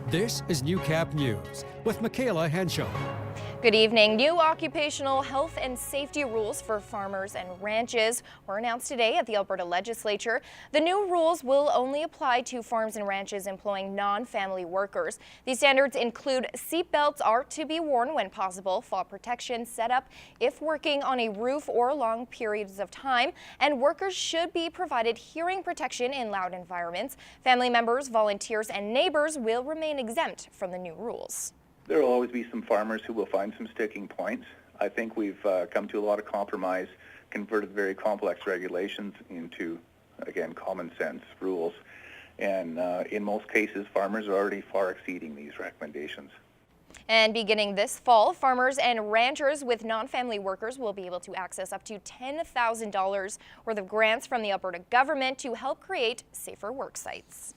This is Newcap News with Michaela Henschel. Good evening. New occupational health and safety rules for farmers and ranches were announced today at the Alberta Legislature. The new rules will only apply to farms and ranches employing non-family workers. These standards include seat belts are to be worn when possible, fall protection set up if working on a roof or long periods of time, and workers should be provided hearing protection in loud environments. Family members, volunteers, and neighbors will remain exempt from the new rules. There will always be some farmers who will find some sticking points. I think we've come to a lot of compromise, converted very complex regulations into, again, common sense rules. And in most cases, farmers are already far exceeding these recommendations. And beginning this fall, farmers and ranchers with non-family workers will be able to access up to $10,000 worth of grants from the Alberta government to help create safer work sites.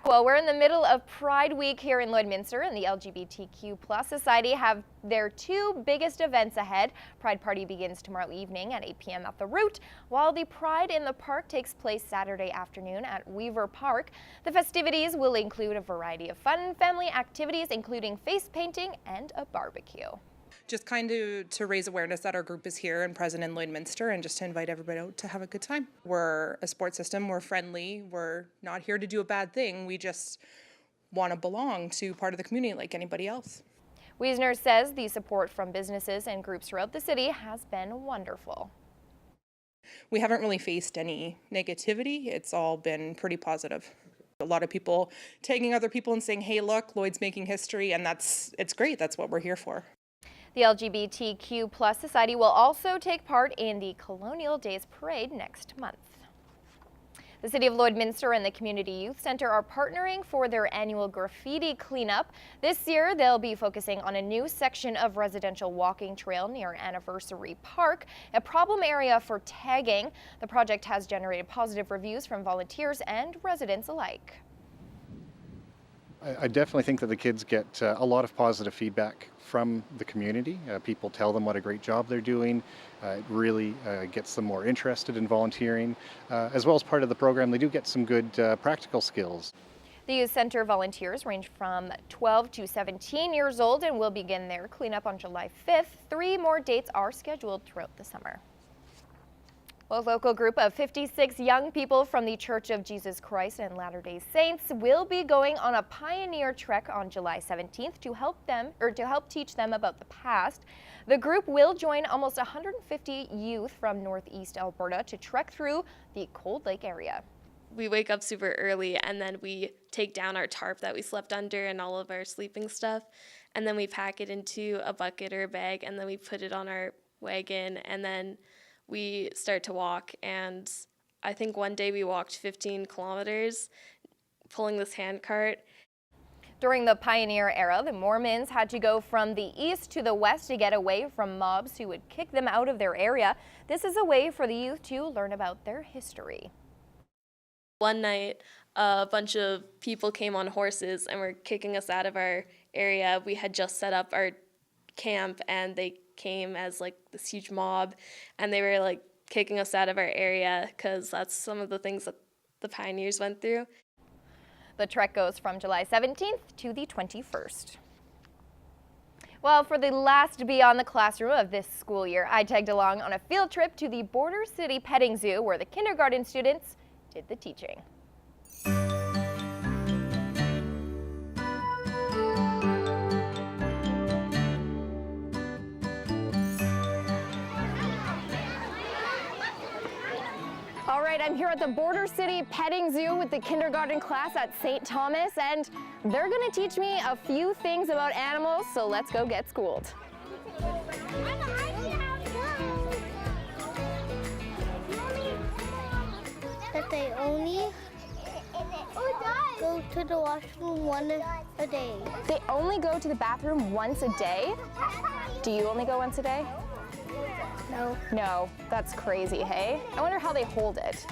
Well, we're in the middle of Pride Week here in Lloydminster, and the LGBTQ+ Society have their two biggest events ahead. Pride Party begins tomorrow evening at 8 p.m. at the Root, while the Pride in the Park takes place Saturday afternoon at Weaver Park. The festivities will include a variety of fun family activities, including face painting and a barbecue. Just kind of to raise awareness that our group is here and present in Lloydminster, and just to invite everybody out to have a good time. We're a sports system, we're friendly, we're not here to do a bad thing, we just want to belong to part of the community like anybody else. Wiesner says the support from businesses and groups throughout the city has been wonderful. We haven't really faced any negativity, it's all been pretty positive. A lot of people tagging other people and saying, hey look, Lloyd's making history, and it's great, that's what we're here for. The LGBTQ+ Society will also take part in the Colonial Days Parade next month. The City of Lloydminster and the Community Youth Centre are partnering for their annual graffiti cleanup. This year, they'll be focusing on a new section of residential walking trail near Anniversary Park, a problem area for tagging. The project has generated positive reviews from volunteers and residents alike. I definitely think that the kids get a lot of positive feedback from the community. People tell them what a great job they're doing. It really gets them more interested in volunteering. As well as part of the program, they do get some good practical skills. The Youth Centre volunteers range from 12 to 17 years old and will begin their cleanup on July 5th. 3 more dates are scheduled throughout the summer. Well, a local group of 56 young people from the Church of Jesus Christ and Latter-day Saints will be going on a pioneer trek on July 17th to help teach them about the past. The group will join almost 150 youth from Northeast Alberta to trek through the Cold Lake area. We wake up super early and then we take down our tarp that we slept under and all of our sleeping stuff, and then we pack it into a bucket or a bag, and then we put it on our wagon, and then we start to walk. And I think one day we walked 15 kilometers pulling this hand cart. During the pioneer era, the Mormons had to go from the east to the west to get away from mobs who would kick them out of their area. This is a way for the youth to learn about their history. One night, a bunch of people came on horses and were kicking us out of our area. We had just set up our camp, and they came as like this huge mob, and they were like kicking us out of our area because that's some of the things that the pioneers went through. The trek goes from July 17th to the 21st. Well, for the last Beyond the Classroom of this school year, I tagged along on a field trip to the Border City Petting Zoo where the kindergarten students did the teaching. All right, I'm here at the Border City Petting Zoo with the kindergarten class at St. Thomas, and they're going to teach me a few things about animals, so let's go get schooled. That they only go to the washroom once a day. They only go to the bathroom once a day? Do you only go once a day? No. No, that's crazy, hey? I wonder how they hold it.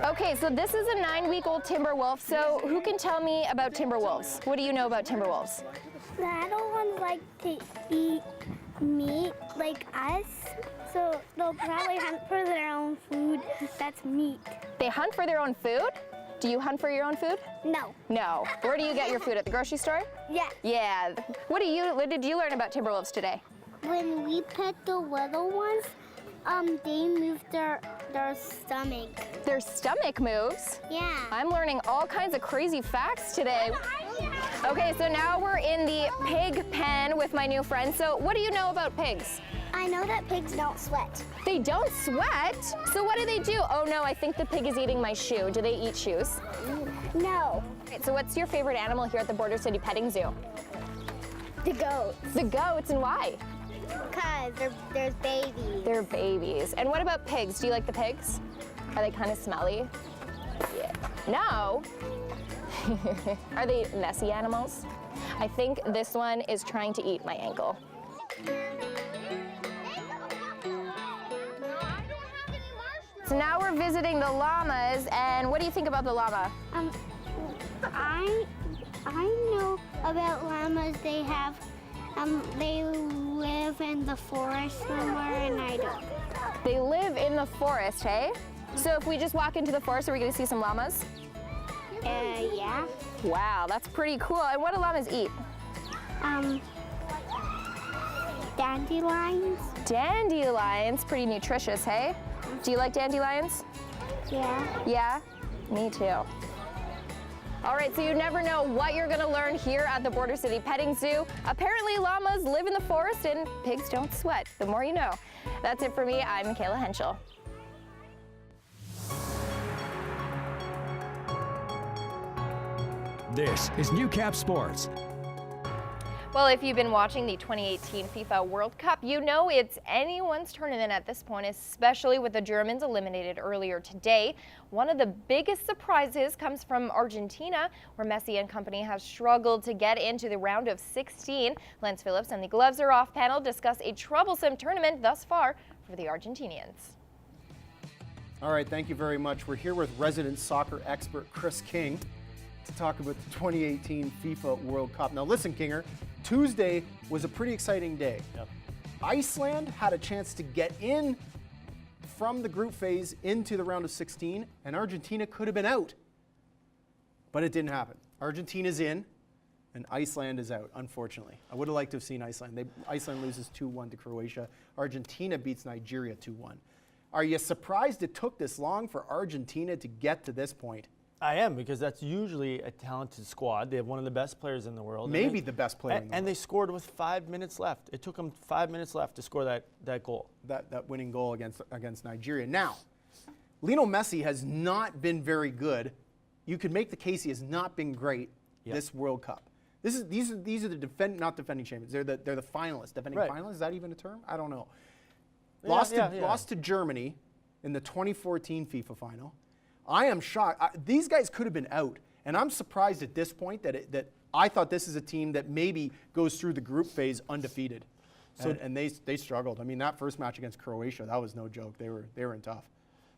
Okay, so this is a 9-week-old timber wolf. So who can tell me about timber wolves? What do you know about timber wolves? The adult ones like to eat meat like us, So they'll probably hunt for their own food. That's meat. They hunt for their own food? Do you hunt for your own food? No. No. Where do you get your food? At the grocery store? Yeah. Yeah. What did you learn about Timberwolves today? When we pet the little ones, they move their stomach. Their stomach moves. Yeah. I'm learning all kinds of crazy facts today. Okay, so now we're in the pig pen with my new friend. So what do you know about pigs? I know that pigs don't sweat. They don't sweat? So what do they do? Oh no, I think the pig is eating my shoe. Do they eat shoes? No. Right, so what's your favorite animal here at the Border City Petting Zoo? The goats. The goats, and why? Because they're babies. They're babies. And what about pigs? Do you like the pigs? Are they kind of smelly? Yeah. No. Are they messy animals? I think this one is trying to eat my ankle. So now we're visiting the llamas, and what do you think about the llama? I know about llamas. They have, they live in the forest somewhere, and I don't. They live in the forest, hey? So if we just walk into the forest, are we gonna see some llamas? Yeah. Wow, that's pretty cool. And what do llamas eat? Dandelions. Dandelions, pretty nutritious, hey? Do you like dandelions? Yeah. Yeah, me too. All right, so you never know what you're gonna learn here at the Border City Petting Zoo. Apparently llamas live in the forest and pigs don't sweat. The more you know. That's it for me. I'm Michaela Henschel. This is New Cap Sports. Well, if you've been watching the 2018 FIFA World Cup, you know it's anyone's tournament at this point, especially with the Germans eliminated earlier today. One of the biggest surprises comes from Argentina, where Messi and company have struggled to get into the round of 16. Lance Phillips and the Gloves Are Off panel discuss a troublesome tournament thus far for the Argentinians. All right, thank you very much. We're here with resident soccer expert Chris King to talk about the 2018 FIFA World Cup. Now listen, Kinger, Tuesday was a pretty exciting day. Yep. Iceland had a chance to get in from the group phase into the round of 16, and Argentina could have been out. But it didn't happen. Argentina's in, and Iceland is out, unfortunately. I would have liked to have seen Iceland. Iceland loses 2-1 to Croatia. Argentina beats Nigeria 2-1. Are you surprised it took this long for Argentina to get to this point? I am, because that's usually a talented squad. They have one of the best players in the world. Maybe the best player in the world. And they scored with 5 minutes left. It took them 5 minutes left to score that goal. That winning goal against Nigeria. Now, Lionel Messi has not been very good. You could make the case he has not been great this World Cup. These are the not defending champions. They're the finalists. Defending finalists, is that even a term? I don't know. Lost to Germany in the 2014 FIFA final. I am shocked. These guys could have been out, and I'm surprised at this point that I thought this is a team that maybe goes through the group phase undefeated. So and they struggled. I mean, that first match against Croatia, that was no joke. They were in tough.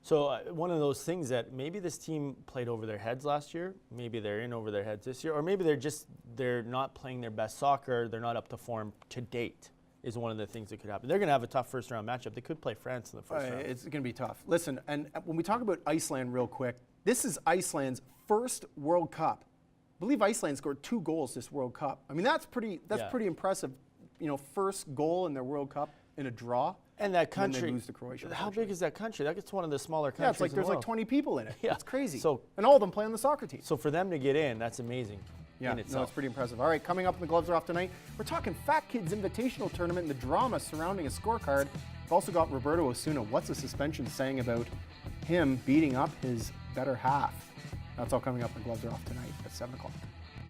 So one of those things that maybe this team played over their heads last year, maybe they're in over their heads this year, or maybe they're not playing their best soccer, they're not up to form to date, is one of the things that could happen. They're going to have a tough first round matchup. They could play France in the first round. It's going to be tough. Listen, and when we talk about Iceland real quick, this is Iceland's first World Cup. I believe Iceland scored 2 goals this World Cup. I mean, that's pretty impressive. You know, first goal in their World Cup in a draw. And that country, and they lose to Croatia. How big is that country? That's one of the smaller countries. Yeah, it's like there's like 20 people in it. Yeah. It's crazy. So, and all of them play on the soccer team. So for them to get in, that's amazing. Yeah, no, it's pretty impressive. All right, coming up in the Gloves Are Off tonight, we're talking Fat Kids Invitational Tournament and the drama surrounding a scorecard. We've also got Roberto Osuna. What's the suspension saying about him beating up his better half? That's all coming up in the Gloves Are Off tonight at 7 o'clock.